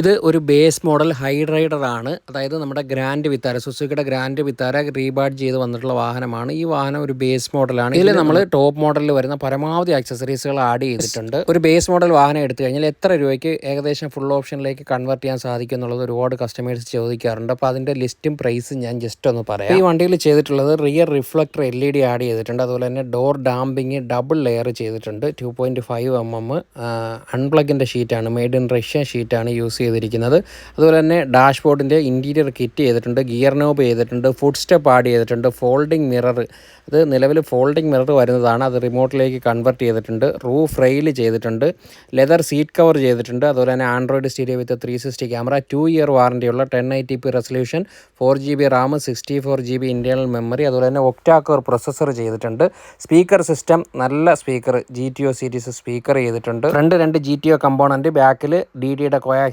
ഇത് ഒരു base model high rider ആണ്. അതായത് നമ്മുടെ ഗ്രാൻഡ് വിത്താര, സുസുക്കിയുടെ ഗ്രാൻഡ് വിത്താര റീബാഡ് ചെയ്ത് വന്നിട്ടുള്ള വാഹനമാണ്. ഈ വാഹനം ഒരു ബേസ് മോഡലാണ്. ഇതിൽ നമ്മൾ ടോപ്പ് മോഡലിൽ വരുന്ന പരമാവധി ആക്സസറീസുകൾ ആഡ് ചെയ്തിട്ടുണ്ട്. ഒരു ബേസ് മോഡൽ വാഹനം എടുത്തു കഴിഞ്ഞാൽ എത്ര രൂപയ്ക്ക് ഏകദേശം ഫുൾ ഓപ്ഷനിലേക്ക് കൺവേർട്ട് ചെയ്യാൻ സാധിക്കും എന്നുള്ളത് ഒരുപാട് കസ്റ്റമേഴ്സ് ചോദിക്കാറുണ്ട്. അപ്പോൾ അതിൻ്റെ ലിസ്റ്റും പ്രൈസും ഞാൻ ജസ്റ്റ് ഒന്ന് പറയാം. ഈ വണ്ടിയിൽ ചെയ്തിട്ടുള്ളത് റിയർ റിഫ്ലക്ടർ LED ആഡ് ചെയ്തിട്ടുണ്ട്. അതുപോലെ തന്നെ ഡോർ ഡാമ്പിങ് ഡബിൾ ലെയർ ചെയ്തിട്ടുണ്ട്. 2.5 mm അൺപ്ലഗിൻ്റെ ഷീറ്റാണ്, മെയ്ഡ് ഇൻ റഷ്യ ഷീറ്റാണ് യൂസ് ചെയ്തിരിക്കുന്നത്. അതുപോലെ തന്നെ ഡാഷ്ബോർഡിൻ്റെ ഇൻറ്റീരിയർ കിറ്റ് ചെയ്തിട്ടുണ്ട്, ഗിയർ നോബ് ചെയ്തിട്ടുണ്ട്, ഫുഡ് സ്റ്റെപ്പ് ആഡ് ചെയ്തിട്ടുണ്ട്, ഫോൾഡിംഗ് മിറർ, അത് നിലവിൽ ഫോൾഡിംഗ് മിറർ വരുന്നതാണ്, അത് റിമോട്ടിലേക്ക് കൺവെർട്ട് ചെയ്തിട്ടുണ്ട്, റൂഫ് റെയിൽ ചെയ്തിട്ടുണ്ട്, ലെതർ സീറ്റ് കവർ ചെയ്തിട്ടുണ്ട്. അതുപോലെ തന്നെ Android stereo with 360 camera, 2 year വാറൻറ്റിയുള്ള 1080p resolution, 4GB RAM, 64GB internal memory, അതുപോലെ തന്നെ ഒക്ടാകോർ പ്രൊസസ്സർ ചെയ്തിട്ടുണ്ട്. സ്പീക്കർ സിസ്റ്റം നല്ല സ്പീക്കർ, GTO സീരീസ് സ്പീക്കർ ചെയ്തിട്ടുണ്ട്. ഫ്രണ്ട് 2 GTO കമ്പോണൻറ്റ്, ബാക്കിൽ DDയുടെ കോയാക്സ്